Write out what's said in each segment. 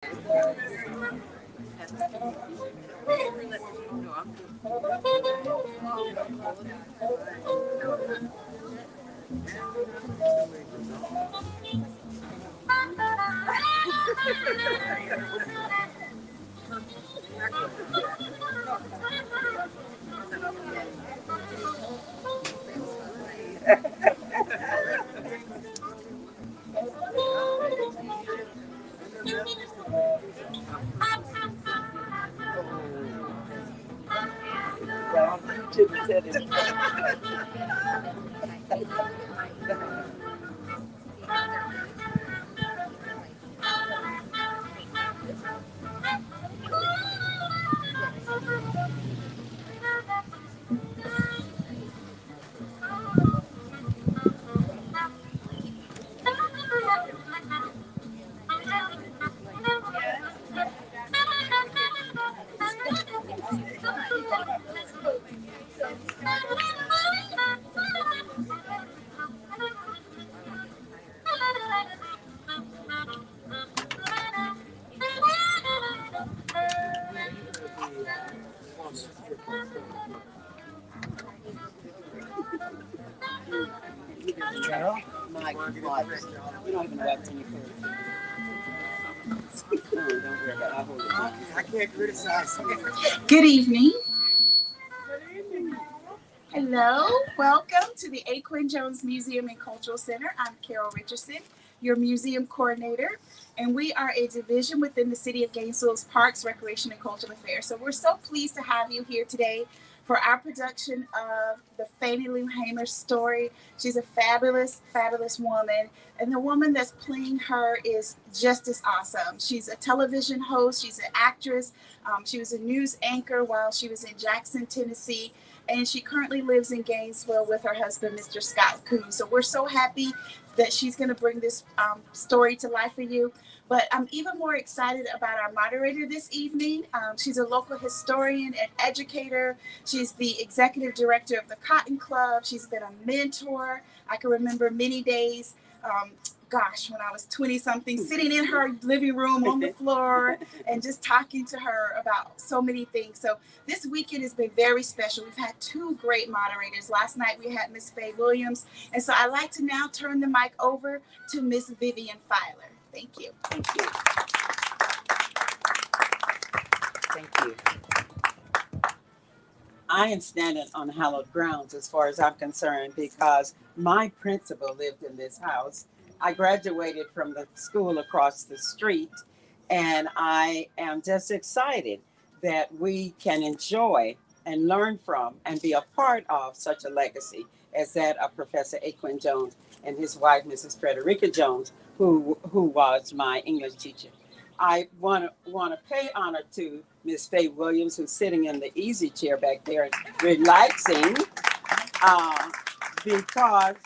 Well, you should have said it. Carol? Mike, you don't even know what's in your food. No, don't worry about it. I'll hold it down. I can't criticize. Good evening. Hello, welcome to the Aquin Jones Museum and Cultural Center. I'm Carol Richardson, your museum coordinator, and we are a division within the City of Gainesville's Parks, Recreation, and Cultural Affairs. So we're so pleased to have you here today for our production of the Fannie Lou Hamer story. She's a fabulous, fabulous woman, and the woman that's playing her is just as awesome. She's a television host, she's an actress, she was a news anchor while she was in Jackson, Tennessee, and she currently lives in Gainesville with her husband, Mr. Scott Coon. So we're so happy that she's going to bring this story to life for you. But I'm even more excited about our moderator this evening. She's a local historian and educator. She's the executive director of the Cotton Club. She's been a mentor. I can remember many days, when I was 20-something, sitting in her living room on the floor and just talking to her about so many things. So this weekend has been very special. We've had two great moderators. Last night we had Miss Faye Williams. And so I'd like to now turn the mic over to Miss Vivian Filer. Thank you. Thank you. Thank you. I am standing on hallowed grounds as far as I'm concerned because my principal lived in this house. I graduated from the school across the street, and I am just excited that we can enjoy and learn from and be a part of such a legacy as that of Professor Aquin Jones and his wife, Mrs. Frederica Jones, who was my English teacher. I want to pay honor to Miss Faye Williams, who's sitting in the easy chair back there and relaxing, because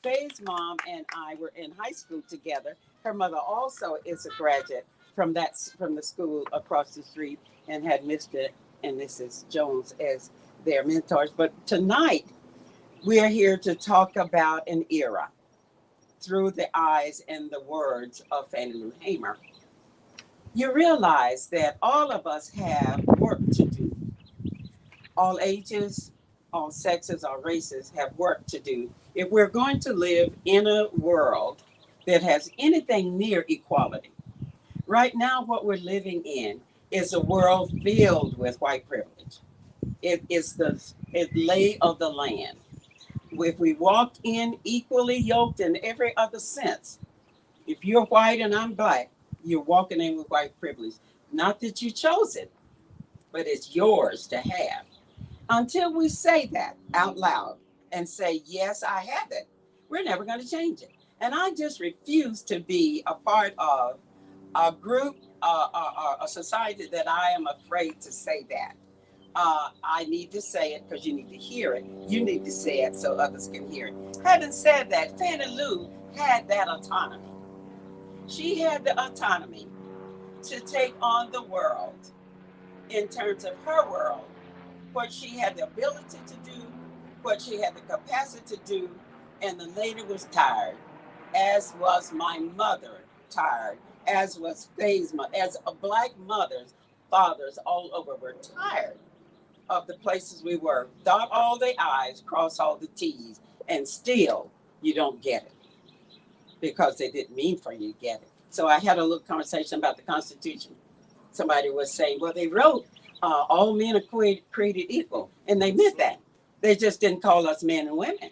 Faye's mom and I were in high school together. Her mother also is a graduate from the school across the street and had Mr. and Mrs. Jones as their mentors. But tonight, we are here to talk about an era through the eyes and the words of Fannie Lou Hamer. You realize that all of us have work to do. All ages, all sexes, all races have work to do if we're going to live in a world that has anything near equality. Right now, what we're living in is a world filled with white privilege. It is the lay of the land. If we walk in equally yoked in every other sense, if you're white and I'm black, you're walking in with white privilege. Not that you chose it, but it's yours to have. Until we say that out loud and say, yes, I have it, we're never going to change it. And I just refuse to be a part of a group, a society that I am afraid to say that. I need to say it because you need to hear it. You need to say it so others can hear it. Having said that, Fannie Lou had that autonomy. She had the autonomy to take on the world in terms of her world, what she had the ability to do, what she had the capacity to do, and the lady was tired, as was my mother tired as was Faye's mother, as a black mothers, fathers all over were tired of the places we were, dot all the I's, cross all the T's, and still you don't get it because they didn't mean for you to get it. So I had a little conversation about the Constitution. Somebody was saying, well, they wrote all men are created equal, and they meant that. They just didn't call us men and women.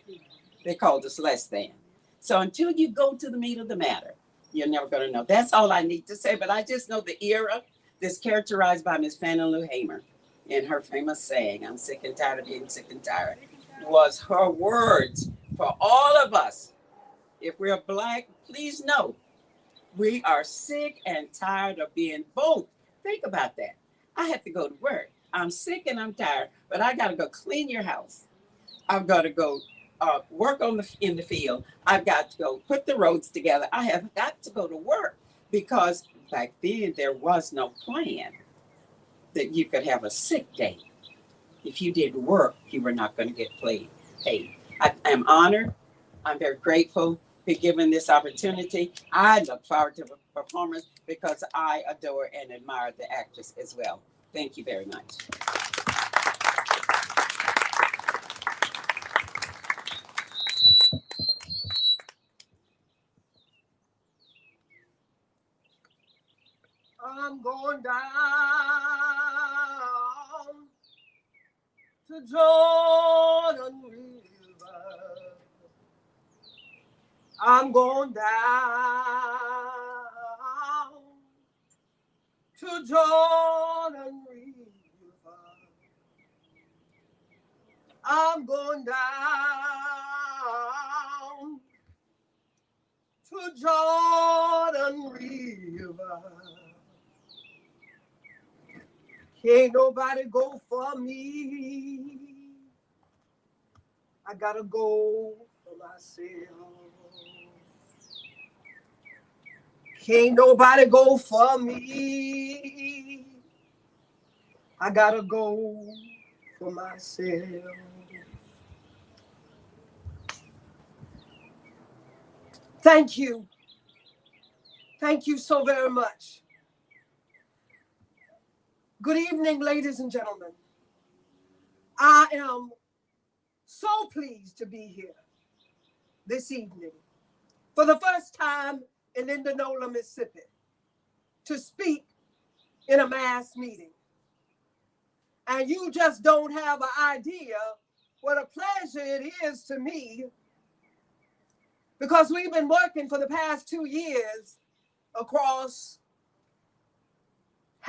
They called us less than. So until you go to the meat of the matter, you're never going to know. That's all I need to say. But I just know the era that's characterized by Miss Fannie Lou Hamer in her famous saying, I'm sick and tired of being sick and tired, was her words for all of us. If we're black, please know we are sick and tired of being both. Think about that. I have to go to work. I'm sick and I'm tired, but I got to go clean your house. I've got to go work in the field. I've got to go put the roads together. I have got to go to work because back then there was no plan that you could have a sick day. If you did work, you were not going to get paid. I am honored. I'm very grateful to be given this opportunity. I look forward to the performance because I adore and admire the actress as well. Thank you very much. I'm going down to Jordan River. I'm going down to Jordan River. I'm going down to Jordan River. Can't nobody go for me. I gotta go for myself. Can't nobody go for me. I gotta go for myself. Thank you. Thank you so very much. Good evening, ladies and gentlemen. I am so pleased to be here this evening for the first time in Indianola, Mississippi, to speak in a mass meeting. And you just don't have an idea what a pleasure it is to me, because we've been working for the past 2 years across.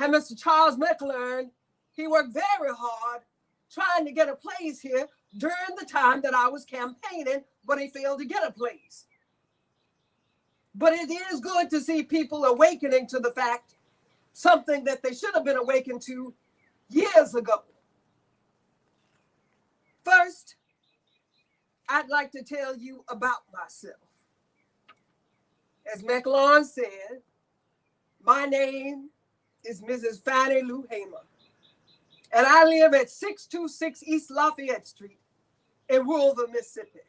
And Mr. Charles McLaren, he worked very hard trying to get a place here during the time that I was campaigning, but he failed to get a place. But it is good to see people awakening to the fact, something that they should have been awakened to years ago. First, I'd like to tell you about myself. As McLaren said, my name is Mrs. Fannie Lou Hamer, and I live at 626 East Lafayette Street in Woolver, Mississippi.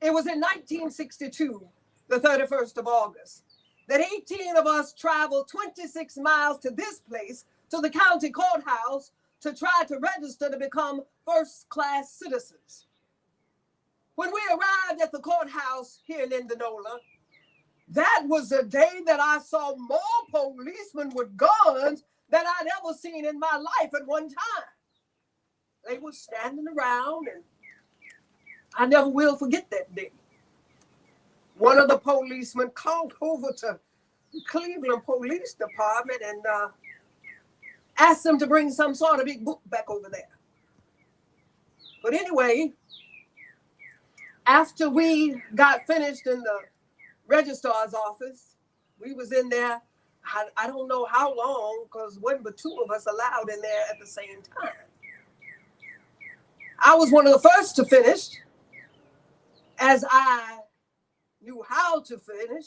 It was in 1962, the 31st of August, that 18 of us traveled 26 miles to this place, to the county courthouse, to try to register to become first-class citizens. When we arrived at the courthouse here in Indianola, that was the day that I saw more policemen with guns than I'd ever seen in my life at one time. They were standing around, and I never will forget that day. One of the policemen called over to the Cleveland Police Department and asked them to bring some sort of big book back over there. But anyway, after we got finished in the registrar's office, we was in there, I don't know how long, because wasn't but 2 of us allowed in there at the same time. I was one of the first to finish, as I knew how to finish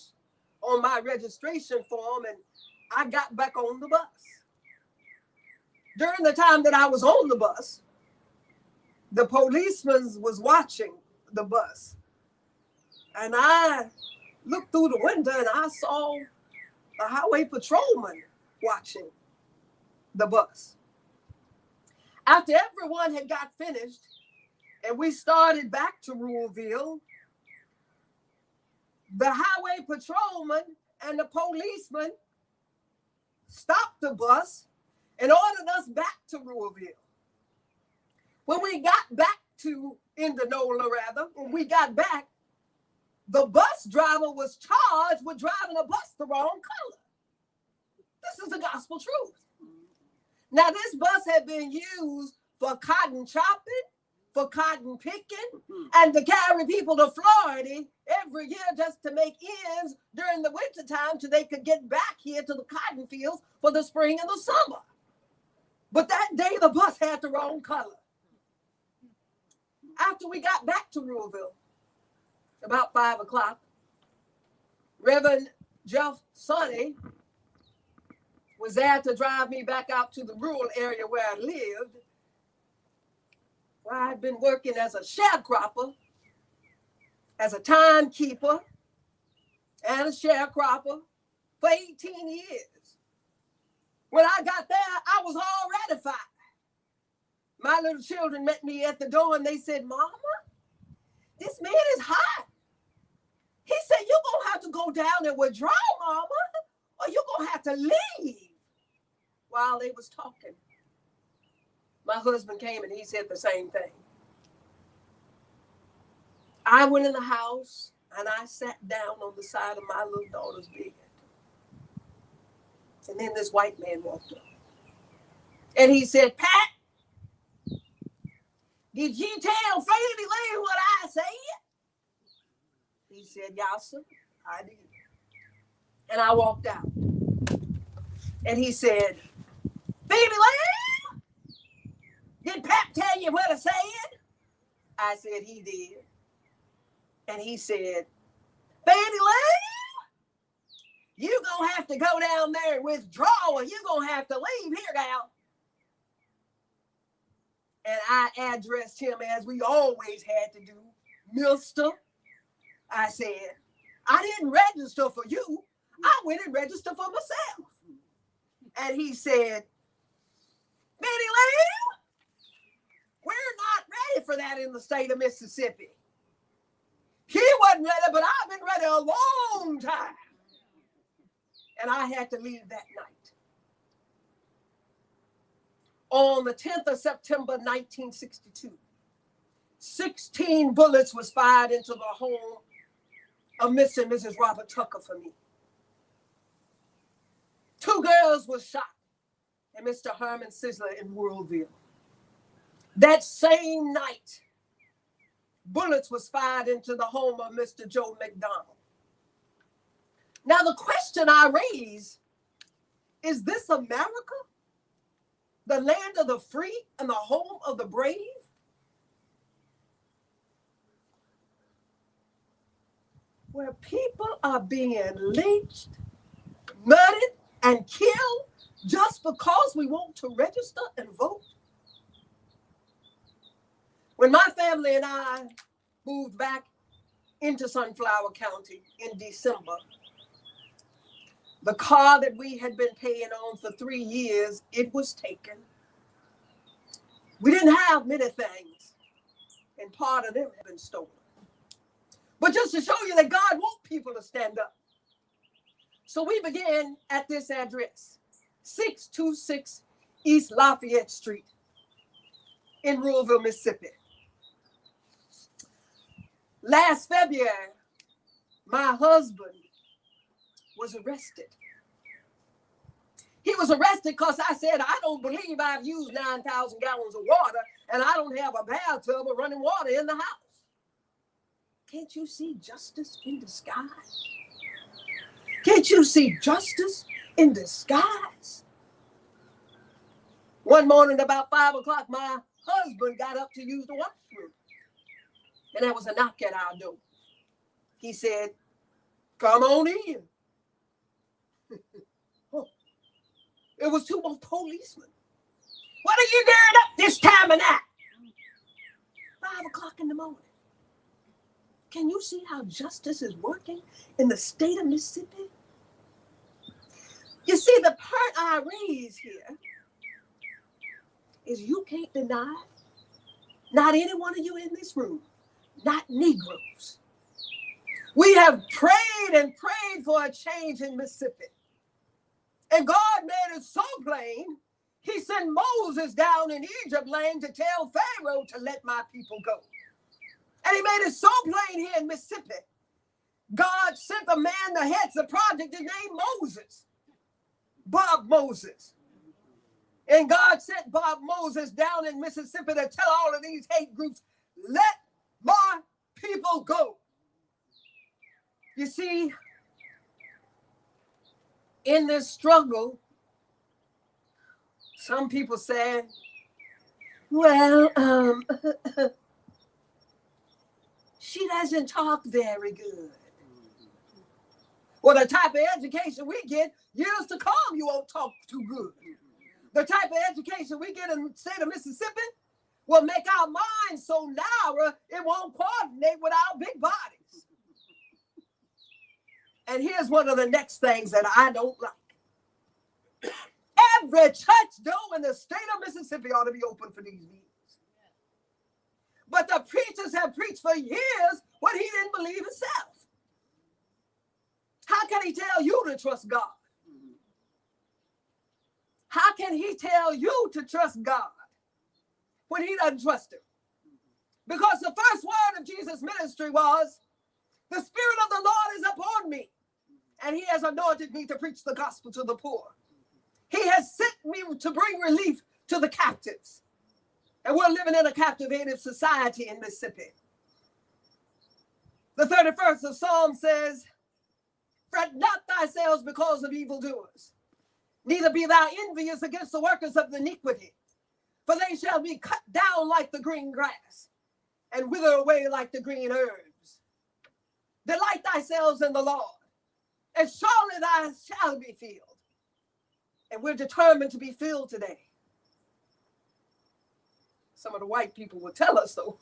on my registration form, and I got back on the bus. During the time that I was on the bus, the policeman was watching the bus, and I looked through the window and I saw a highway patrolman watching the bus. After everyone had got finished and we started back to Ruleville, the highway patrolman and the policeman stopped the bus and ordered us back to Ruleville. When we got back to Indianola, when we got back, the bus driver was charged with driving a bus the wrong color. This is the gospel truth. Now, this bus had been used for cotton chopping, for cotton picking, and to carry people to Florida every year just to make ends during the wintertime so they could get back here to the cotton fields for the spring and the summer. But that day, the bus had the wrong color. After we got back to Ruleville, about 5 o'clock, Reverend Jeff Sonny was there to drive me back out to the rural area where I lived, where I'd been working as a sharecropper, as a timekeeper, and a sharecropper for 18 years. When I got there, I was all ratified. My little children met me at the door and they said, "Mama, this man is hot. He said, you're going to have to go down and withdraw, Mama, or you're going to have to leave." While they was talking, my husband came and he said the same thing. I went in the house and I sat down on the side of my little daughter's bed. And then this white man walked up. And he said, "Pat, did you tell Fannie Lou what I said?" He said, "Yes, sir, I did." And I walked out. And he said, "Fannie Lou, did Pat tell you what I said?" I said, "He did." And he said, "Fannie Lou, you're going to have to go down there and withdraw, or you're going to have to leave here now." And I addressed him as we always had to do, "Mister," I said, "I didn't register for you. I went and registered for myself." And he said, "Fannie Lou, we're not ready for that in the state of Mississippi." He wasn't ready, but I've been ready a long time. And I had to leave that night. On the 10th of September, 1962, 16 bullets was fired into the home of Mr. and Mrs. Robert Tucker for me. 2 girls were shot at Mr. Herman Sizzler in Ruleville. That same night, bullets was fired into the home of Mr. Joe McDonald. Now, the question I raise, is this America? The land of the free and the home of the brave? Where people are being lynched, murdered, and killed just because we want to register and vote? When my family and I moved back into Sunflower County in December, the car that we had been paying on for 3 years, it was taken. We didn't have many things, and part of them had been stolen. But just to show you that God wants people to stand up. So we began at this address, 626 East Lafayette Street in Ruleville, Mississippi. Last February, my husband was arrested. He was arrested because I said, "I don't believe I've used 9,000 gallons of water and I don't have a bathtub of running water in the house." Can't you see justice in disguise? Can't you see justice in disguise? One morning about 5 o'clock, my husband got up to use the washroom. And there was a knock at our door. He said, "Come on in." Oh, it was 2 more policemen. "What are you doing up this time of night?" 5 o'clock in the morning. Can you see how justice is working in the state of Mississippi? You see, the part I raise here is you can't deny, not any one of you in this room, not Negroes. We have prayed and prayed for a change in Mississippi. And God made it so plain, he sent Moses down in Egypt land to tell Pharaoh to let my people go. And he made it so plain here in Mississippi. God sent the man that heads the project named Moses, Bob Moses. And God sent Bob Moses down in Mississippi to tell all of these hate groups, let my people go. You see, in this struggle, some people say, well, she doesn't talk very good. Well, the type of education we get, years to come, you won't talk too good. The type of education we get in the state of Mississippi will make our minds so narrow, it won't coordinate with our big bodies. And here's one of the next things that I don't like. Every church door in the state of Mississippi ought to be open for these meetings. But the preachers have preached for years what he didn't believe himself. How can he tell you to trust God? How can he tell you to trust God when he doesn't trust him? Because the first word of Jesus' ministry was, the Spirit of the Lord is upon me, and he has anointed me to preach the gospel to the poor. He has sent me to bring relief to the captives. And we're living in a captivated society in Mississippi. The 31st of Psalm says, fret not thyself because of evildoers, neither be thou envious against the workers of iniquity, for they shall be cut down like the green grass, and wither away like the green herbs. Delight thyself in the Lord, and surely thou shalt be filled. And we're determined to be filled today. Some of the white people will tell us so.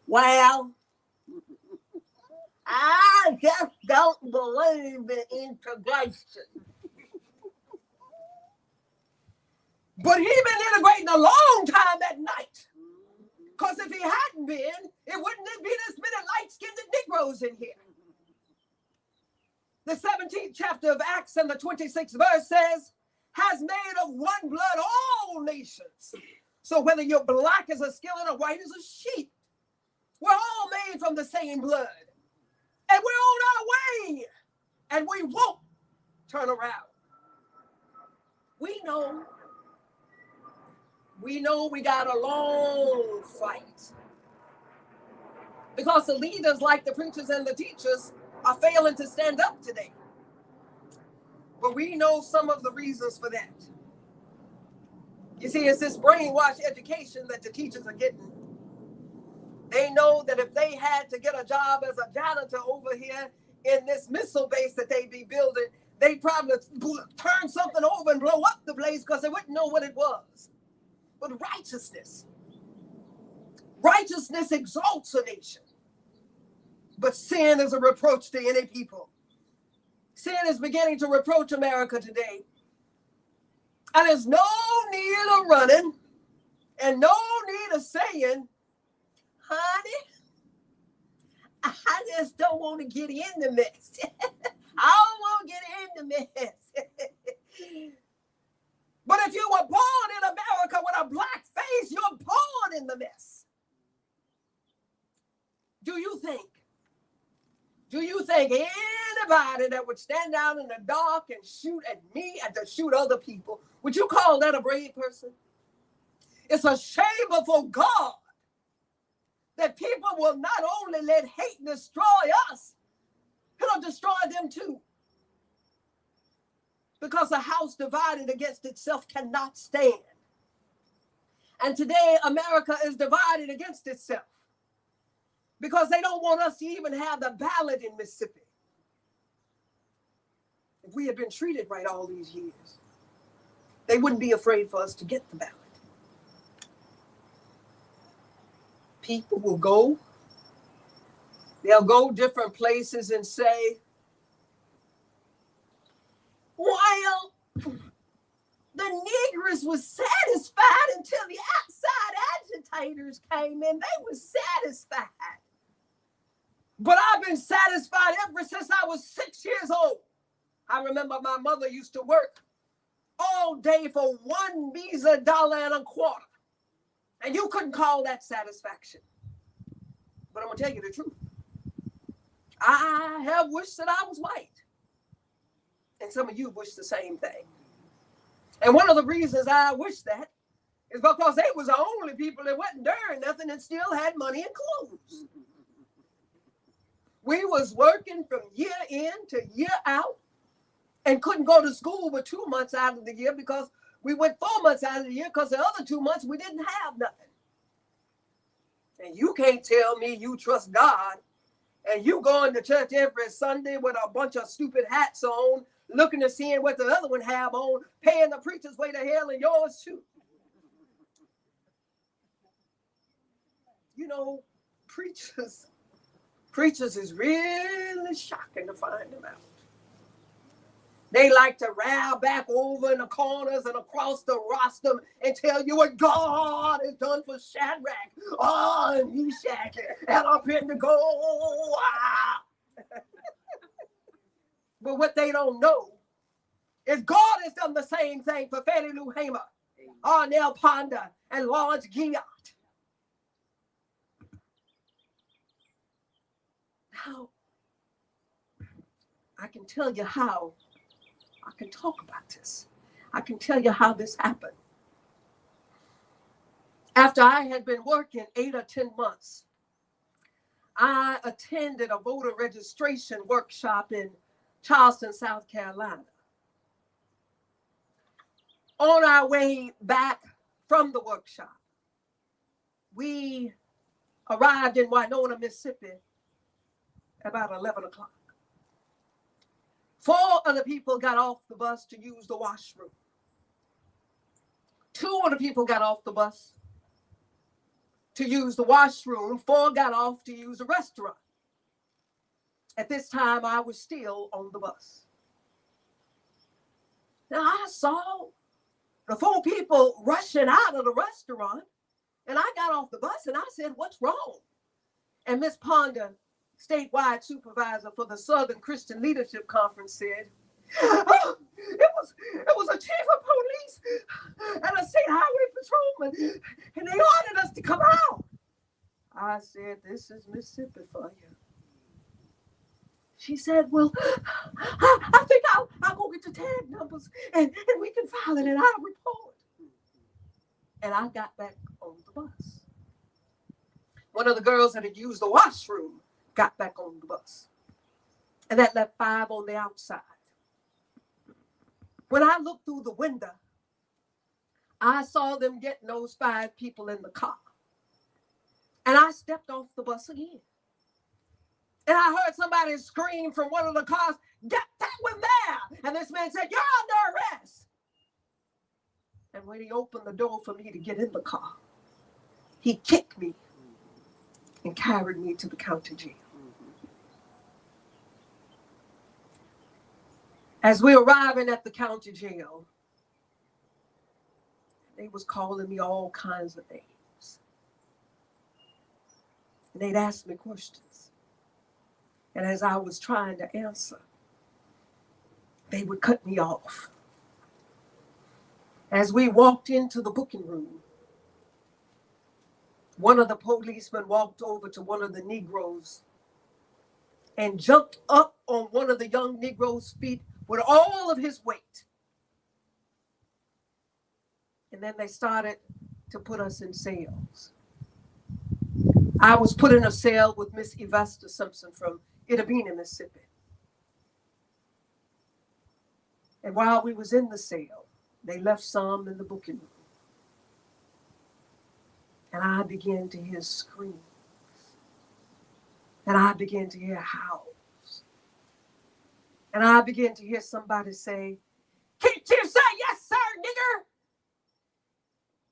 Well, I just don't believe in integration. But he's been integrating a long time at night. Because if he hadn't been, it wouldn't be this many light-skinned Negroes in here. The 17th chapter of Acts and the 26th verse says, has made of one blood all nations. So whether you're black as a skillet or white as a sheep, we're all made from the same blood. And we're on our way. And we won't turn around. We know we got a long fight. Because the leaders like the preachers and the teachers are failing to stand up today. But we know some of the reasons for that. You see, it's this brainwash education that the teachers are getting. They know that if they had to get a job as a janitor over here in this missile base that they'd be building, they'd probably turn something over and blow up the place because they wouldn't know what it was. But righteousness exalts a nation. But sin is a reproach to any people. Sin is beginning to reproach America today. And there's no need of running and no need of saying, honey, I just don't want to get in the mess. I don't want to get in the mess. But if you were born in America with a black face, you're born in the mess. Do you think anybody that would stand down in the dark and shoot at me and to shoot other people, would you call that a brave person? It's a shame before God that people will not only let hate destroy us, it'll destroy them too. Because a house divided against itself cannot stand. And today, America is divided against itself because they don't want us to even have the ballot in Mississippi. If we had been treated right all these years, they wouldn't be afraid for us to get the ballot. people will go. They'll go different places and say, well, the Negroes was satisfied until the outside agitators came in. They were satisfied. But I've been satisfied ever since I was 6 years old. I remember my mother used to work all day for $1.25. And you couldn't call that satisfaction. But I'm going to tell you the truth. I have wished that I was white. And some of you wish the same thing. And one of the reasons I wish that is because they was the only people that wasn't doing nothing and still had money and clothes. We was working from year in to year out and couldn't go to school but 2 months out of the year because we went 4 months out of the year because the other 2 months we didn't have nothing. And you can't tell me you trust God and you going to church every Sunday with a bunch of stupid hats on, looking to see what the other one have on, paying the preacher's way to hell and yours too. You know, preachers is really shocking to find them out. They like to rail back over in the corners and across the rostrum and tell you what God has done for Shadrach, and Meshach, and Abednego. But what they don't know is God has done the same thing for Fannie Lou Hamer, Arnell Ponder, and Lawrence Giat. Now, I can tell you how. I can talk about this. I can tell you how this happened. After I had been working 8 or 10 months, I attended a voter registration workshop in Charleston, South Carolina. On our way back from the workshop, we arrived in Winona, Mississippi about 11 o'clock. 4 of the people got off the bus to use the washroom. 2 of the people got off the bus to use the washroom. 4 got off to use the restaurant. At this time, I was still on the bus. Now, I saw the 4 people rushing out of the restaurant, and I got off the bus and I said, "What's wrong?" And Miss Ponder, statewide supervisor for the Southern Christian Leadership Conference, said, "Oh, it was a chief of police and a state highway patrolman, and they ordered us to come out." I said, "This is Mississippi for you." She said, "Well, I think I'll go get the tag numbers and we can file it and I'll report." And I got back on the bus. One of the girls that had used the washroom got back on the bus. And that left 5 on the outside. When I looked through the window, I saw them getting those 5 people in the car. And I stepped off the bus again. And I heard somebody scream from one of the cars, "Get that one there!" And this man said, "You're under arrest." And when he opened the door for me to get in the car, he kicked me and carried me to the county jail. As we were arriving at the county jail, they was calling me all kinds of names. And they'd ask me questions. And as I was trying to answer, they would cut me off. As we walked into the booking room, one of the policemen walked over to one of the Negroes and jumped up on one of the young Negro's feet with all of his weight. And then they started to put us in cells. I was put in a cell with Miss Evesta Simpson from Itabena, Mississippi. And while we was in the cell, they left some in the booking room. And I began to hear screams. And I began to hear howls. And I began to hear somebody say, "Can't you say yes, sir, nigger?"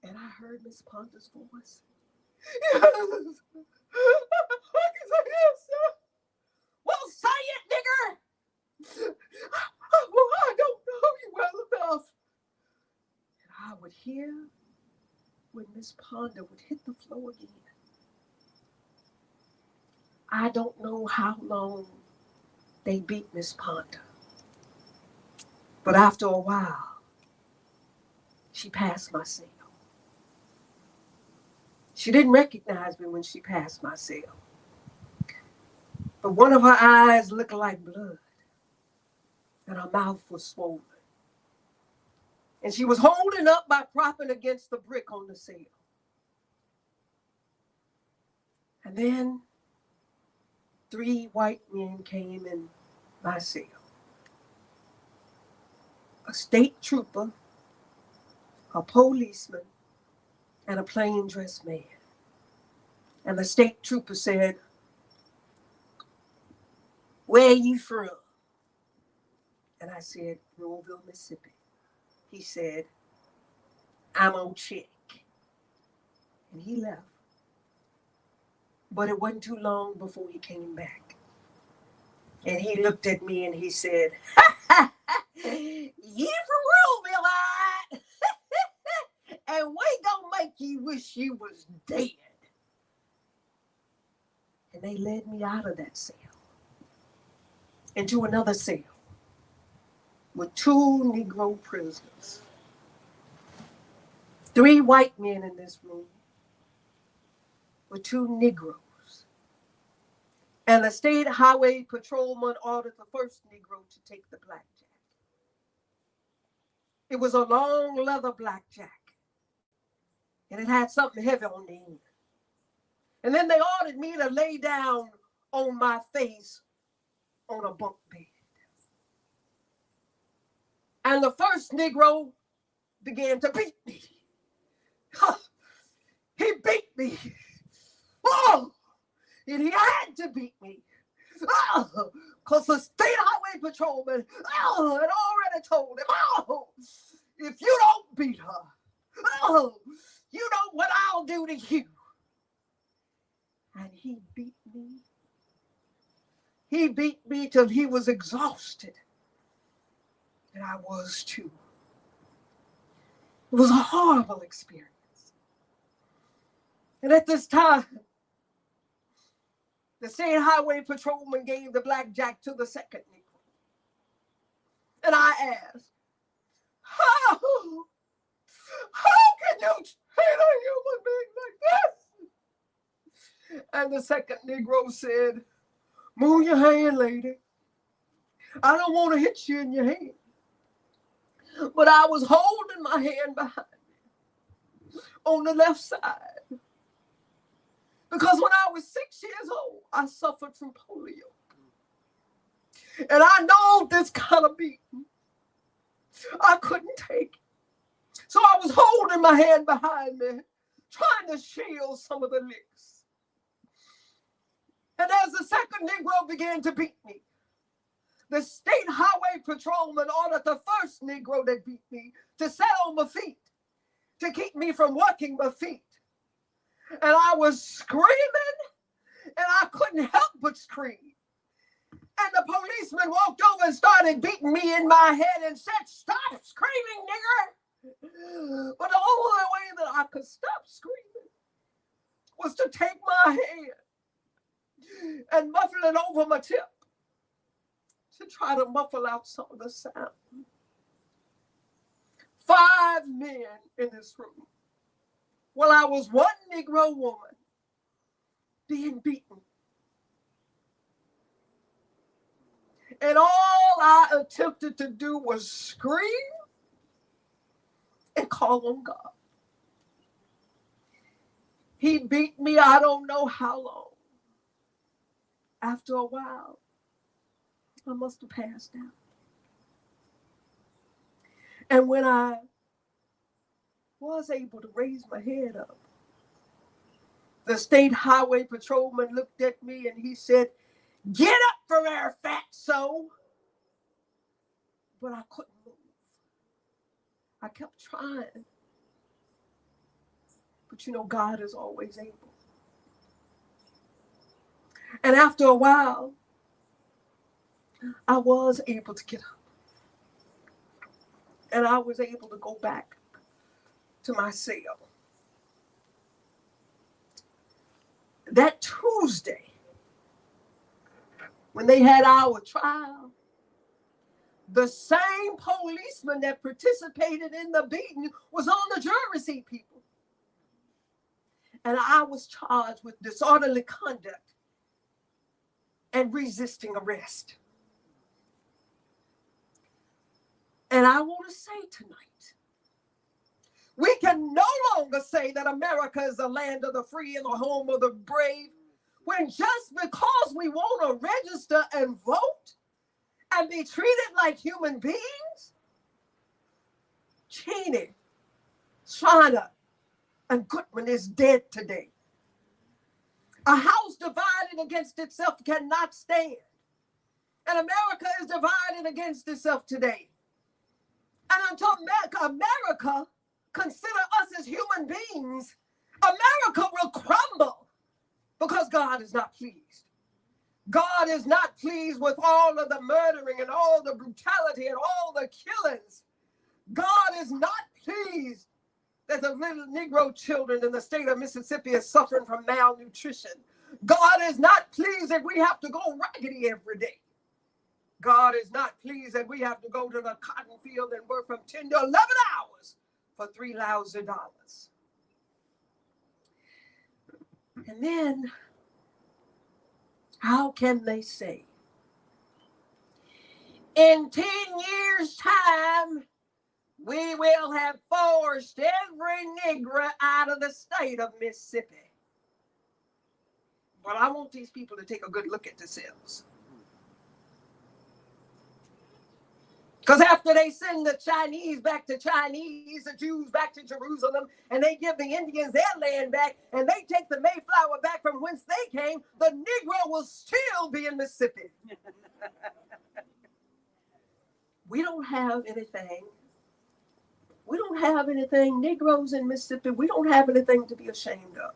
And I heard Miss Ponder's voice. Yes. I can say yes, sir. Well, say it, nigger. Well, I don't know you well enough. And I would hear when Miss Ponder would hit the floor again. I don't know how long they beat Miss Ponder, but after a while, she passed my cell. She didn't recognize me when she passed my cell, but one of her eyes looked like blood, and her mouth was swollen. And she was holding up by propping against the brick on the cell. And then 3 white men came in my cell. A state trooper, a policeman, and a plain dressed man. And the state trooper said, "Where are you from?" And I said, "Ruleville, Mississippi." He said, "I'm on check." And he left. But it wasn't too long before he came back. And he looked at me and he said, "You from Ruleville, all right? And we gonna make you wish you was dead." And they led me out of that cell into another cell with 2 Negro prisoners. 3 white men in this room with 2 Negroes. And the state highway patrolman ordered the first Negro to take the blackjack. It was a long leather blackjack, and it had something heavy on the end. And then they ordered me to lay down on my face on a bunk bed. And the first Negro began to beat me. He beat me. Oh, and he had to beat me. Because the state highway patrolman had already told him, if you don't beat her, you know what I'll do to you. And he beat me. He beat me till he was exhausted. And I was too. It was a horrible experience. And at this time, the state highway patrolman gave the blackjack to the second Negro. And I asked, how can you treat a human being like this? And the second Negro said, "Move your hand, lady. I don't want to hit you in your hand." But I was holding my hand behind me on the left side. Because when I was 6 years old, I suffered from polio. And I know this kind of beating I couldn't take. So I was holding my hand behind me, trying to shield some of the licks. And as the second Negro began to beat me, the state highway patrolman ordered the first Negro that beat me to sit on my feet, to keep me from working my feet. And I was screaming, and I couldn't help but scream. And the policeman walked over and started beating me in my head and said, "Stop screaming, nigger." But the only way that I could stop screaming was to take my hand and muffle it over my tip to try to muffle out some of the sound. 5 men in this room, while I was one Negro woman being beaten. And all I attempted to do was scream and call on God. He beat me I don't know how long. After a while, I must have passed out. And when I was able to raise my head up, the state highway patrolman looked at me and he said, "Get up from there, fatso." But I couldn't move. I kept trying, But you know, God is always able. And after a while, I was able to get up. And I was able to go back to my cell. That Tuesday, when they had our trial, the same policeman that participated in the beating was on the jury seat, people. And I was charged with disorderly conduct and resisting arrest. And I want to say tonight, we can no longer say that America is the land of the free and the home of the brave, when just because we want to register and vote and be treated like human beings, Cheney, China, and Goodman is dead today. A house divided against itself cannot stand. And America is divided against itself today. And until America consider us as human beings, America will crumble because God is not pleased. God is not pleased with all of the murdering and all the brutality and all the killings. God is not pleased that the little Negro children in the state of Mississippi are suffering from malnutrition. God is not pleased that we have to go raggedy every day. God is not pleased that we have to go to the cotton field and work from 10 to 11 hours for $3 lousy. And then, how can they say, in 10 years' time, we will have forced every Negro out of the state of Mississippi? Well, I want these people to take a good look at themselves. Because after they send the Chinese back to Chinese, the Jews back to Jerusalem, and they give the Indians their land back, and they take the Mayflower back from whence they came, the Negro will still be in Mississippi. We don't have anything. We don't have anything. Negroes in Mississippi, we don't have anything to be ashamed of.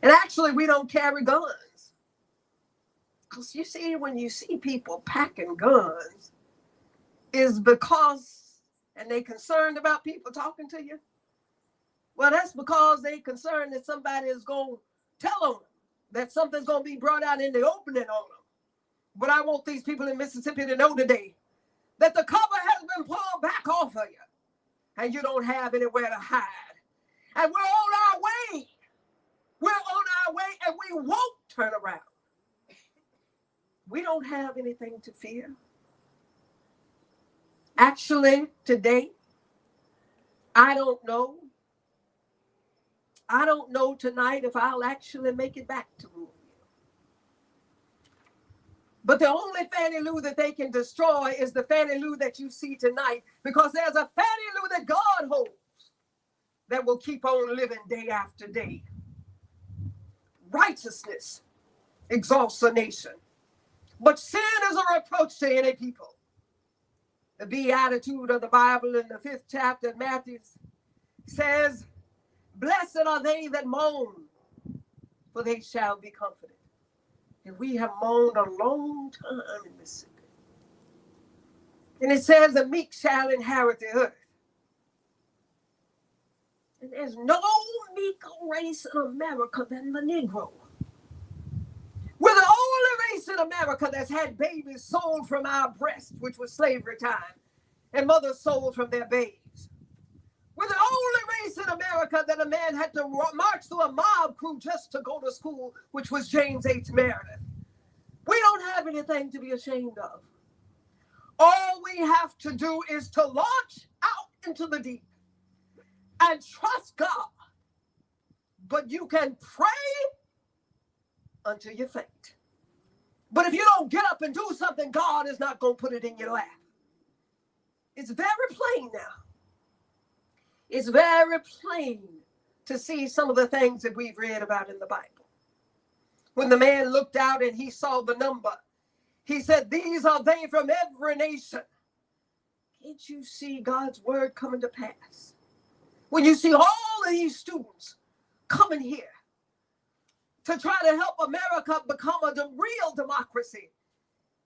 And actually, we don't carry guns. Because you see, when you see people packing guns, is because, and they concerned about people talking to you? Well, that's because they concerned that somebody is going to tell on them, that something's going to be brought out in the opening on them. But I want these people in Mississippi to know today that the cover has been pulled back off of you, and you don't have anywhere to hide. And we're on our way. We're on our way, and we won't turn around. We don't have anything to fear. Actually, today, I don't know. I don't know tonight if I'll actually make it back to Louisville. But the only Fannie Lou that they can destroy is the Fannie Lou that you see tonight, because there's a Fannie Lou that God holds that will keep on living day after day. Righteousness exalts a nation, but sin is a reproach to any people. The beatitude of the Bible in the 5th chapter of Matthew says, "Blessed are they that mourn, for they shall be comforted." And we have mourned a long time in Mississippi. And it says, "The meek shall inherit the earth." And there's no meeker race in America than the Negro. We're the only race in America that's had babies sold from our breast, which was slavery time, and mothers sold from their babes. We're the only race in America that a man had to march through a mob crew just to go to school, which was James H. Meredith. We don't have anything to be ashamed of. All we have to do is to launch out into the deep and trust God. But you can pray until you faint. But if you don't get up and do something, God is not going to put it in your lap. It's very plain now. It's very plain to see some of the things that we've read about in the Bible. When the man looked out and he saw the number, he said, "These are they from every nation." Can't you see God's word coming to pass? When you see all of these students coming here to try to help America become a real democracy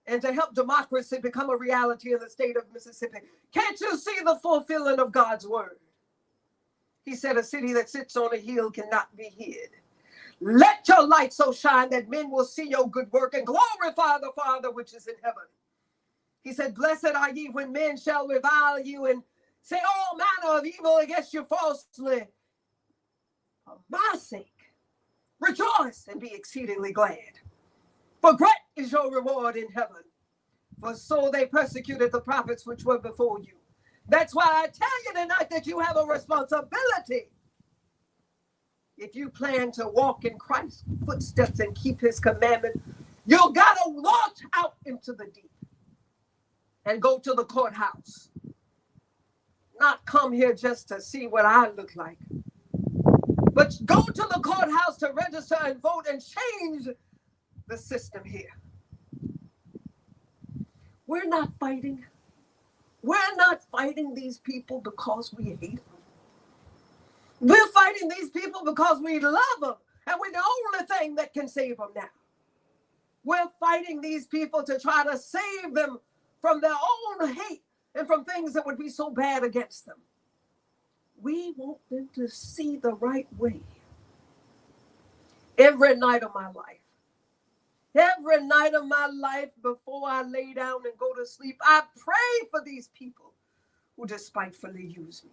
and to help democracy become a reality in the state of Mississippi. Can't you see the fulfilling of God's word? He said, a city that sits on a hill cannot be hid. Let your light so shine that men will see your good work and glorify the Father which is in heaven. He said, blessed are ye when men shall revile you and say all manner of evil against you falsely. For my sake, rejoice and be exceedingly glad. For great is your reward in heaven. For so they persecuted the prophets which were before you. That's why I tell you tonight that you have a responsibility. If you plan to walk in Christ's footsteps and keep his commandment, you got to launch out into the deep and go to the courthouse. Not come here just to see what I look like, but go to the courthouse to register and vote and change the system here. We're not fighting. We're not fighting these people because we hate them. We're fighting these people because we love them, and we're the only thing that can save them now. We're fighting these people to try to save them from their own hate and from things that would be so bad against them. We want them to see the right way. Every night of my life before I lay down and go to sleep, I pray for these people who despitefully use me.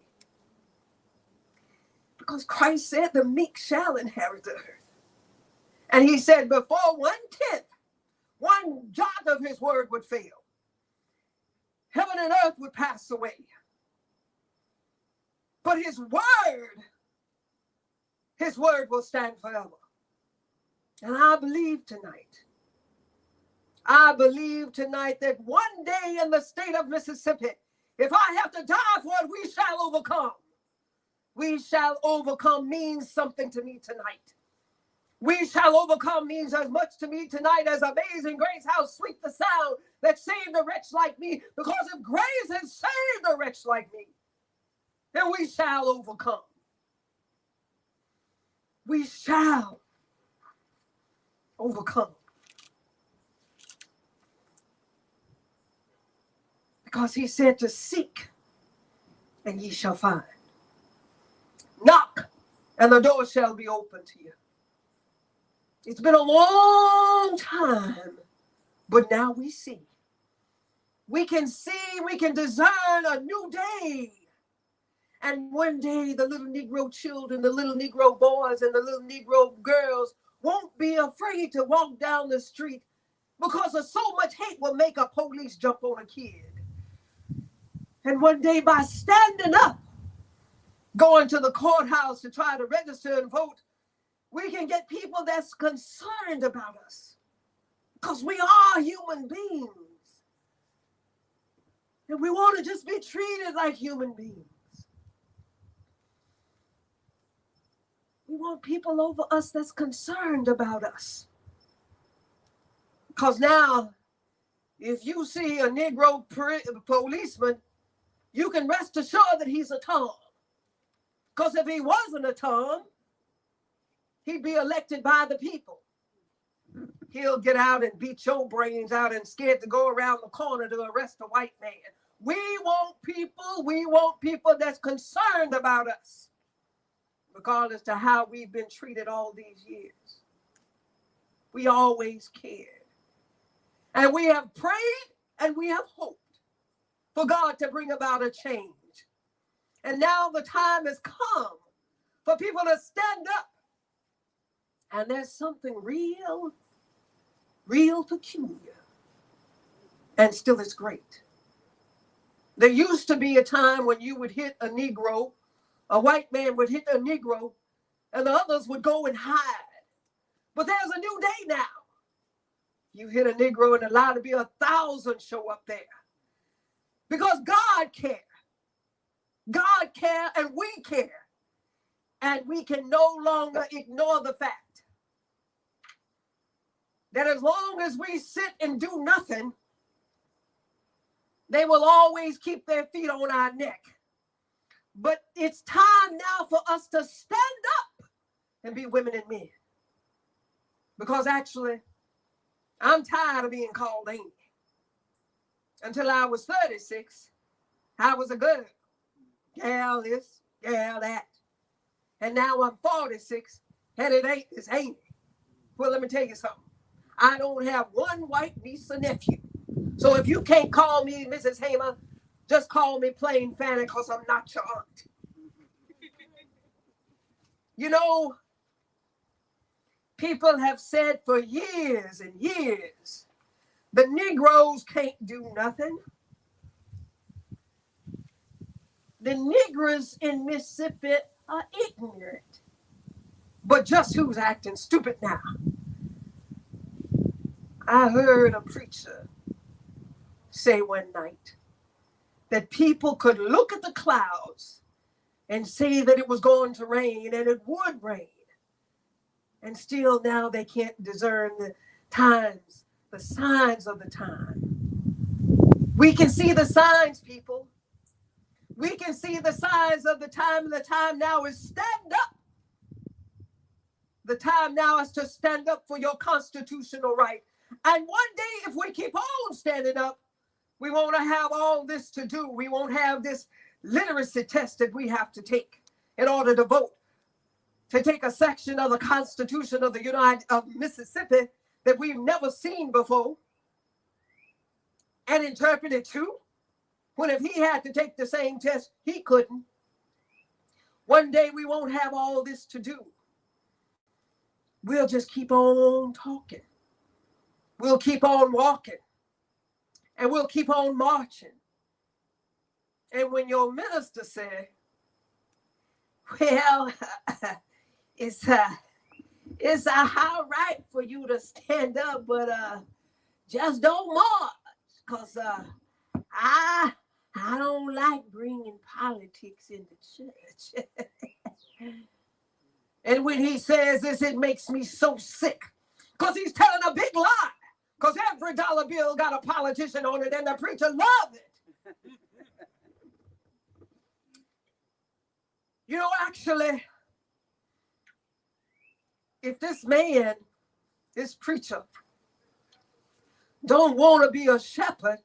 Because Christ said the meek shall inherit the earth. And he said before 1/10, one jot of his word would fail, heaven and earth would pass away. But his word will stand forever. And I believe tonight that one day in the state of Mississippi, if I have to die for it, we shall overcome. We shall overcome means something to me tonight. We shall overcome means as much to me tonight as Amazing Grace, how sweet the sound that saved a wretch like me. Because if grace has saved a wretch like me, then we shall overcome. We shall overcome. Because he said to seek and ye shall find. Knock and the door shall be open to you. It's been a long time, but now we see. We can see, we can discern a new day. And one day the little Negro children, the little Negro boys and the little Negro girls won't be afraid to walk down the street because of so much hate will make a police jump on a kid. And one day by standing up, going to the courthouse to try to register and vote, we can get people that's concerned about us because we are human beings. And we want to just be treated like human beings. We want people over us that's concerned about us. Because now, if you see a Negro policeman, you can rest assured that he's a Tom. Because if he wasn't a Tom, he'd be elected by the people. He'll get out and beat your brains out and scared to go around the corner to arrest a white man. We want people that's concerned about us, regardless to how we've been treated all these years. We always cared. And we have prayed and we have hoped for God to bring about a change. And now the time has come for people to stand up. And there's something real peculiar. And still it's great. There used to be a time when you would hit a Negro, a white man would hit a Negro, and the others would go and hide. But there's a new day now. You hit a Negro and allowed to be 1,000 show up there. Because God cares. God cares and we care. And we can no longer ignore the fact that as long as we sit and do nothing, they will always keep their feet on our neck. But it's time now for us to stand up and be women and men. Because actually, I'm tired of being called Amy. Until I was 36, I was a girl. Gal this, gal that. And now I'm 46, and it's Amy. Well, let me tell you something. I don't have one white niece or nephew. So if you can't call me Mrs. Hamer, just call me plain Fannie, because I'm not your aunt. You know, people have said for years and years, the Negroes can't do nothing. The Negroes in Mississippi are ignorant. But just who's acting stupid now? I heard a preacher say one night that people could look at the clouds and say that it was going to rain, and it would rain. And still now they can't discern the times, the signs of the time. We can see the signs, people. We can see the signs of the time, and the time now is stand up. The time now is to stand up for your constitutional right. And one day, if we keep on standing up, we won't have all this to do. We won't have this literacy test that we have to take in order to vote, to take a section of the Constitution of the United of Mississippi that we've never seen before and interpret it to. When if he had to take the same test, he couldn't. One day we won't have all this to do. We'll just keep on talking. We'll keep on walking. And we'll keep on marching. And when your minister said, well, it's a high right for you to stand up, but just don't march, because I don't like bringing politics in the church. And when he says this, it makes me so sick, because he's telling a big lie, because every dollar bill got a politician on it, and the preacher loves it. You know, actually, if this man, this preacher, don't want to be a shepherd,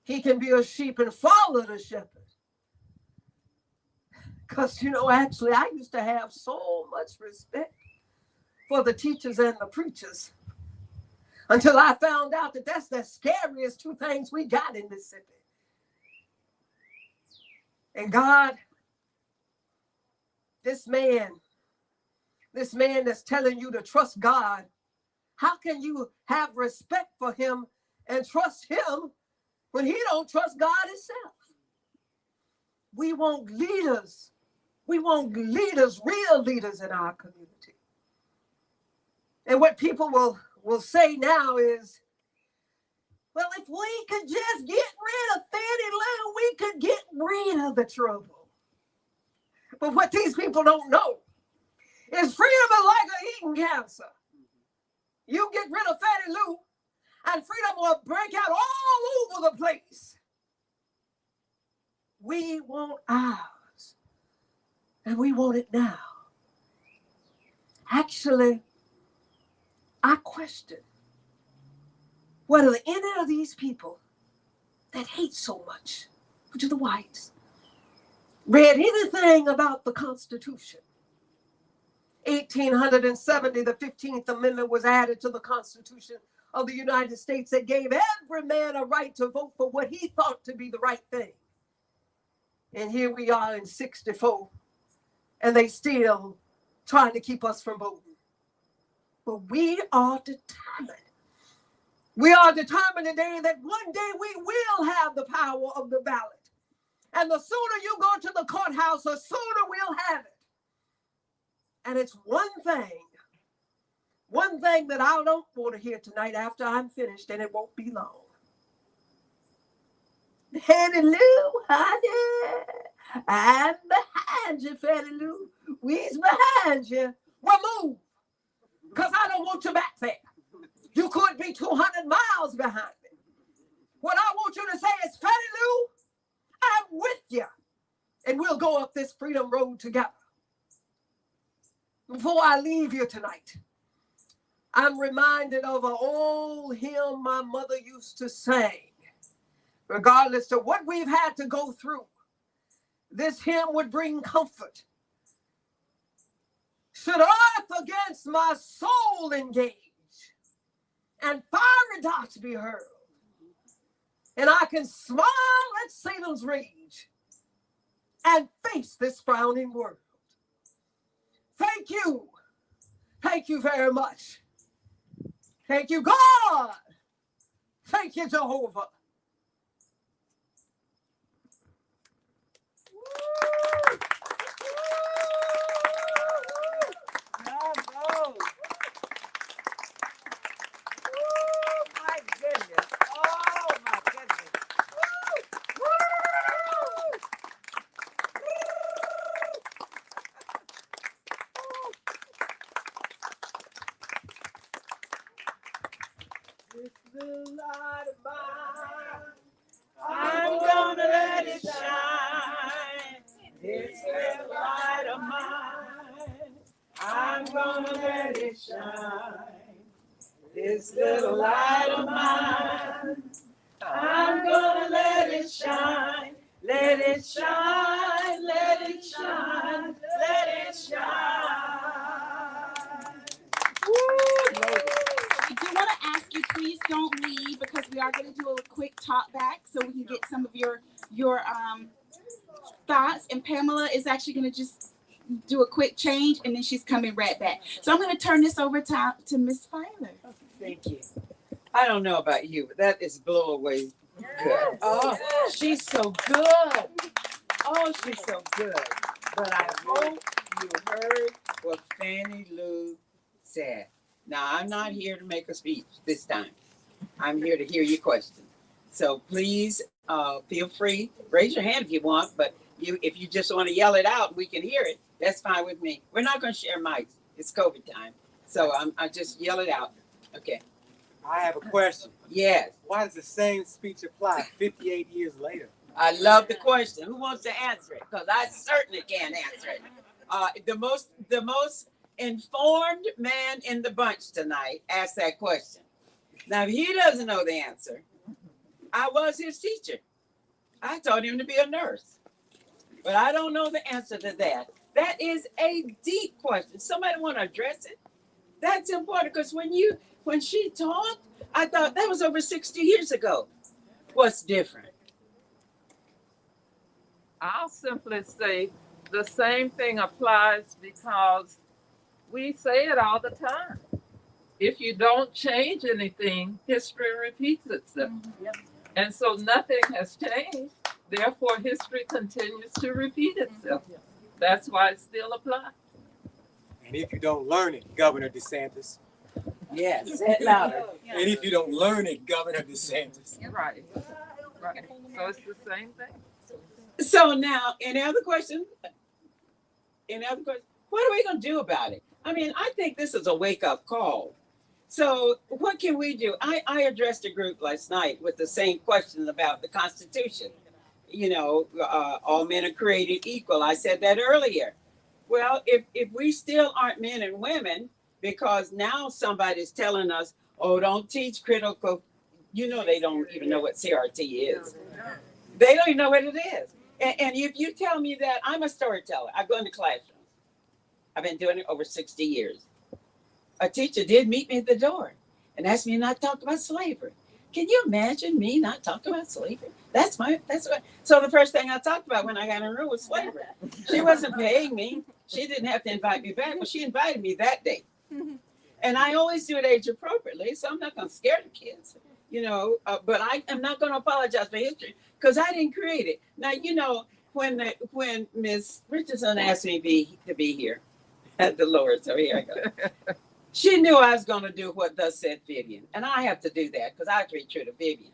he can be a sheep and follow the shepherd. Because, you know, actually, I used to have so much respect for the teachers and the preachers until I found out that that's the scariest two things we got in Mississippi. And God, this man that's telling you to trust God, how can you have respect for him and trust him when he don't trust God himself? We want leaders. We want leaders, real leaders in our community. And what people will say now is, well, if we could just get rid of Fannie Lou, we could get rid of the trouble. But what these people don't know is freedom is like an eating cancer. You get rid of Fannie Lou, and freedom will break out all over the place. We want ours, and we want it now. Actually, I question whether any of these people that hate so much, which are the whites, read anything about the Constitution. 1870, the 15th Amendment was added to the Constitution of the United States that gave every man a right to vote for what he thought to be the right thing. And here we are in 64, and they still trying to keep us from voting. But we are determined. We are determined today that one day we will have the power of the ballot. And the sooner you go to the courthouse, the sooner we'll have it. And it's one thing that I don't want to hear tonight after I'm finished, and it won't be long. Fannie Lou, honey, I'm behind you, Fannie Lou. We's behind you. Well, move, because I don't want you back there. You could be 200 miles behind me. What I want you to say is, Fannie Lou, I'm with you, and we'll go up this freedom road together. Before I leave you tonight, I'm reminded of an old hymn my mother used to sing. Regardless of what we've had to go through, this hymn would bring comfort. Should earth against my soul engage, and fiery darts be hurled, and I can smile at Satan's rage and face this frowning world. Thank you. Thank you very much. Thank you, God. Thank you, Jehovah. Bravo. My goodness. Oh, my goodness. This little light of mine, I'm gonna let it shine. This little light of mine, I'm gonna let it shine. This little light of mine, I'm gonna let it shine. Let it shine, let it shine, let it shine. Woo, lady. We do want to ask you, please don't leave, because we are going to do a quick talk back so we can get some of your thoughts. And Pamela is actually going to just do a quick change, and then she's coming right back. So I'm going to turn this over to Miss Filer. Thank you. I don't know about you, but that is blow away good. Oh, she's so good. Oh, she's so good. But I hope you heard what Fannie Lou said. Now, I'm not here to make a speech this time. I'm here to hear your question. So please feel free. Raise your hand if you want, but if you just want to yell it out, we can hear it. That's fine with me. We're not going to share mics. It's COVID time. So I just yell it out. Okay. I have a question. Yes. Why does the same speech apply 58 years later? I love the question. Who wants to answer it? Because I certainly can't answer it. The most informed man in the bunch tonight asked that question. Now, if he doesn't know the answer, I was his teacher. I taught him to be a nurse. But I don't know the answer to that. That is a deep question. Somebody want to address it? That's important, because when she taught, I thought that was over 60 years ago. What's different? I'll simply say the same thing applies, because we say it all the time. If you don't change anything, history repeats itself. And so nothing has changed. Therefore, history continues to repeat itself. That's why it still applies. And if you don't learn it, Governor DeSantis. Yes, say it louder. And if you don't learn it, Governor DeSantis. Right. Right. So it's the same thing. So now, any other questions? Any other questions? What are we going to do about it? I mean, I think this is a wake-up call. So what can we do? I addressed a group last night with the same question about the Constitution. You know, all men are created equal. I said that earlier. Well, if we still aren't men and women, because now somebody's telling us, oh, don't teach critical, you know, they don't even know what CRT is. They don't even know what it is. And if you tell me that, I'm a storyteller. I go into classrooms. I've been doing it over 60 years. A teacher did meet me at the door and asked me not to talk about slavery. Can you imagine me not talking about slavery? That's what. So the first thing I talked about when I got in the room was slavery. She wasn't paying me. She didn't have to invite me back, but she invited me that day. And I always do it age appropriately, so I'm not going to scare the kids, you know, but I am not going to apologize for history because I didn't create it. Now, you know, when Miss Richardson asked me to be here at the Lord, so here I go. She knew I was going to do what thus said Vivian, and I have to do that because I have to be true to Vivian.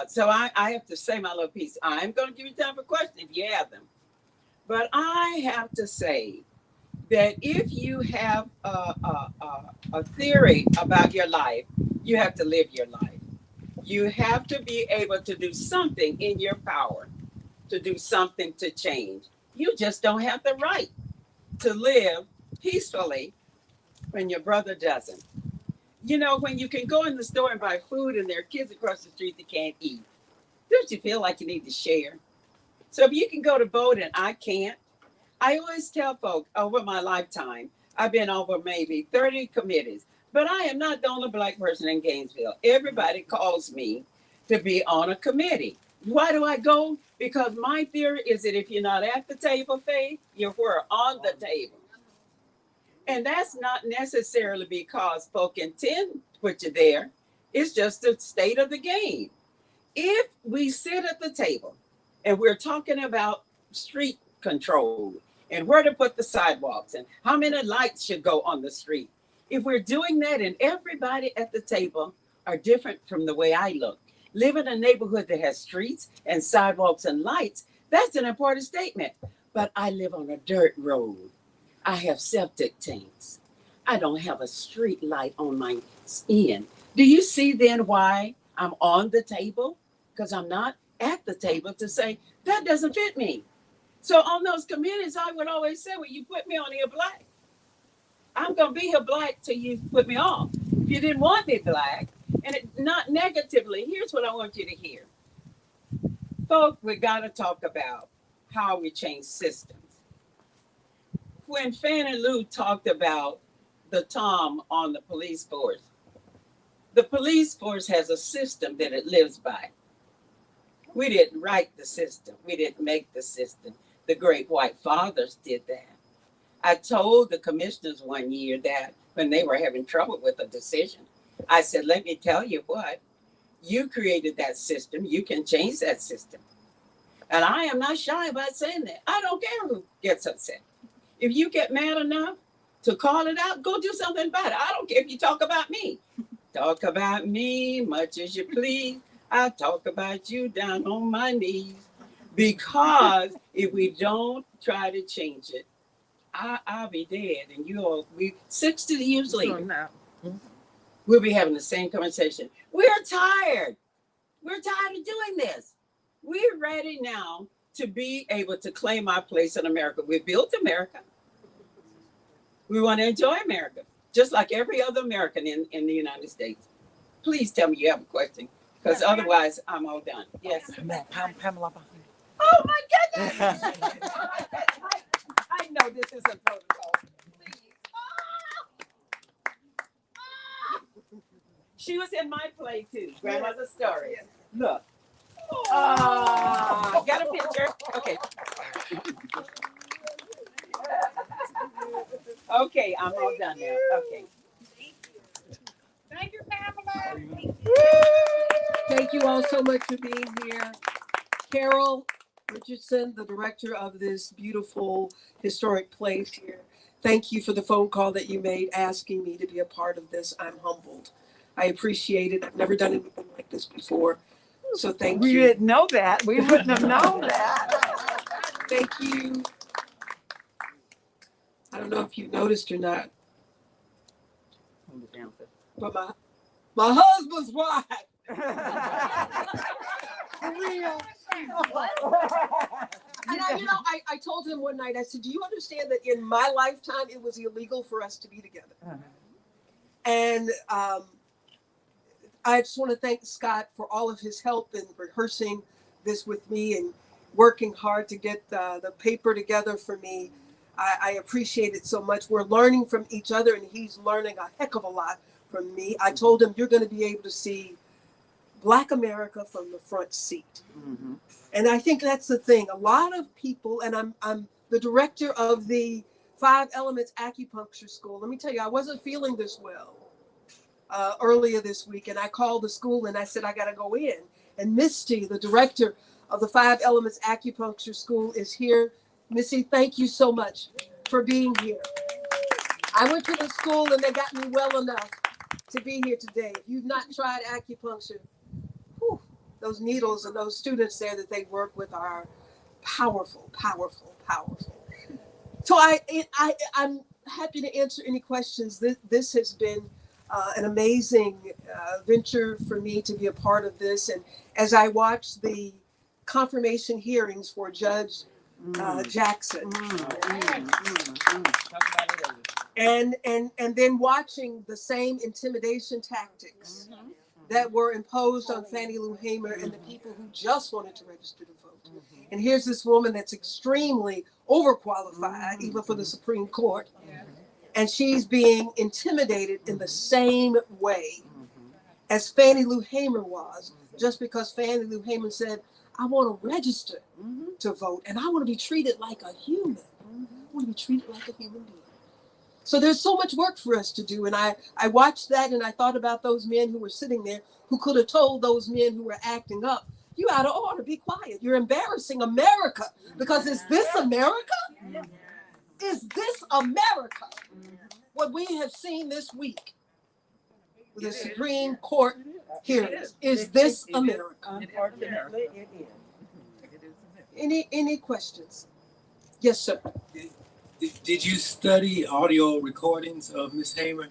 So I have to say my little piece. I'm going to give you time for questions if you have them. But I have to say that if you have a theory about your life, you have to live your life. You have to be able to do something in your power, to do something to change. You just don't have the right to live peacefully when your brother doesn't. You know, when you can go in the store and buy food and there are kids across the street that can't eat, don't you feel like you need to share? So if you can go to vote and I can't, I always tell folks over my lifetime, I've been over maybe 30 committees, but I am not the only Black person in Gainesville. Everybody calls me to be on a committee. Why do I go? Because my theory is that if you're not at the table, Faith, you're where? On the table. And that's not necessarily because folk intend to put you there. It's just the state of the game. If we sit at the table and we're talking about street control and where to put the sidewalks and how many lights should go on the street, if we're doing that and everybody at the table are different from the way I look, live in a neighborhood that has streets and sidewalks and lights, that's an important statement. But I live on a dirt road. I have septic tanks. I don't have a street light on my end. Do you see then why I'm on the table? Because I'm not at the table to say, that doesn't fit me. So on those committees, I would always say, well, you put me on here Black. I'm going to be here Black till you put me off. If you didn't want me Black, and it, not negatively, here's what I want you to hear. Folks, we got to talk about how we change systems. When Fannie Lou talked about the Tom on the police force, the police force has a system that it lives by. We didn't write the system. We didn't make the system. The great white fathers did that. I told the commissioners one year that when they were having trouble with a decision, I said, let me tell you what, you created that system. You can change that system. And I am not shy about saying that. I don't care who gets upset. If you get mad enough to call it out, go do something about it. I don't care if you talk about me. Talk about me much as you please. I talk about you down on my knees. Because if we don't try to change it, I'll be dead. And you'll be 60 years later. We'll be having the same conversation. We're tired. We're tired of doing this. We're ready now to be able to claim our place in America. We built America. We want to enjoy America, just like every other American in the United States. Please tell me you have a question, because otherwise I'm all done. Yes. Pamela. Oh my goodness! I know this isn't protocol. She was in my play too, Grandmother's Story. Look. Oh, got a picture? Okay. Okay, I'm all done now. Okay. Thank you, Pamela. Thank you all so much for being here. Carol Richardson, the director of this beautiful historic place here. Thank you for the phone call that you made asking me to be a part of this. I'm humbled. I appreciate it. I've never done anything like this before. So thank you. We didn't know that. We wouldn't have known that. Thank you. I don't know if you noticed or not, but my husband's wife. For real. And I told him one night, I said, do you understand that in my lifetime, it was illegal for us to be together? And I just want to thank Scott for all of his help in rehearsing this with me and working hard to get the paper together for me. I appreciate it so much. We're learning from each other, and he's learning a heck of a lot from me. I told him, you're going to be able to see Black America from the front seat. Mm-hmm. And I think that's the thing. A lot of people, and I'm the director of the 5 Elements Acupuncture School. Let me tell you, I wasn't feeling this well earlier this week, and I called the school and I said, I got to go in. And Misty, the director of the 5 Elements Acupuncture School, is here. Missy, thank you so much for being here. I went to the school and they got me well enough to be here today. If you've not tried acupuncture, whew, those needles and those students there that they work with are powerful, powerful, powerful. So I'm happy to answer any questions. This has been an amazing venture for me to be a part of this. And as I watch the confirmation hearings for Judge Jackson. And then watching the same intimidation tactics that were imposed on Fannie Lou Hamer and the people who just wanted to register to vote. And here's this woman that's extremely overqualified, even for the Supreme Court. And she's being intimidated in the same way as Fannie Lou Hamer was, just because Fannie Lou Hamer said, I want to register to vote, and I want to be treated like a human. I want to be treated like a human being. So there's so much work for us to do. And I watched that and I thought about those men who were sitting there who could have told those men who were acting up, you out of order, be quiet. You're embarrassing America. Because is this America? Is this America? What we have seen this week with the Supreme Court hearings, is this America? Unfortunately, it is. Any questions? Yes, sir. Did you study audio recordings of Miss Hamer?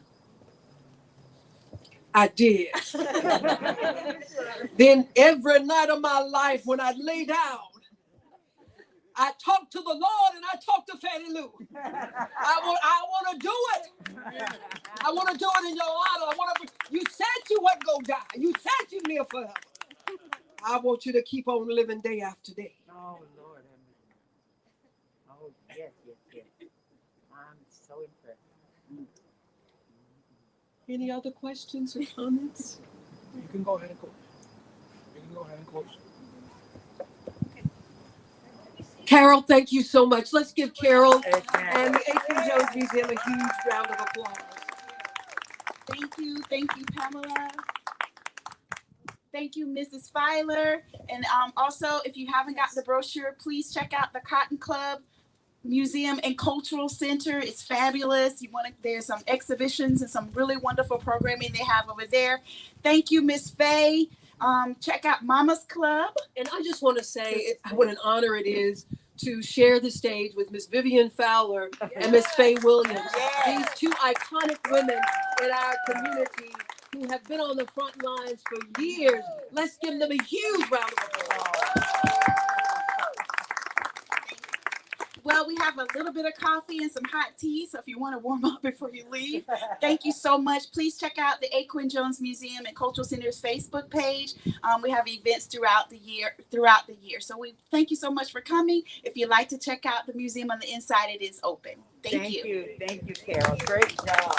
I did. Then every night of my life when I lay down, I talk to the Lord and I talk to Fannie Lou. I want to do it. I want to do it in your honor. You said you wasn't going to die. You said you live forever. I want you to keep on living day after day. Oh, Lord. Oh, yes. I'm so impressed. Any other questions or comments? You can go ahead and close. Carol, thank you so much. Let's give Carol Amen. and the A.Q. Jones Museum a huge round of applause. Thank you, Pamela. Thank you, Mrs. Filer. And also, if you haven't got the brochure, please check out the Cotton Club Museum and Cultural Center. It's fabulous. There's some exhibitions and some really wonderful programming they have over there. Thank you, Miss Faye. Check out Mama's Club. And I just want to say what an honor it is to share the stage with Miss Vivian Fowler and Miss Faye Williams. These two iconic women in our community who have been on the front lines for years. Let's give them a huge round of applause. Well, we have a little bit of coffee and some hot tea, so if you want to warm up before you leave, thank you so much. Please check out the A. Jones Museum and Cultural Center's Facebook page. We have events throughout the year. So we thank you so much for coming. If you'd like to check out the museum on the inside, it is open. Thank you. Thank you, Carol. Great job.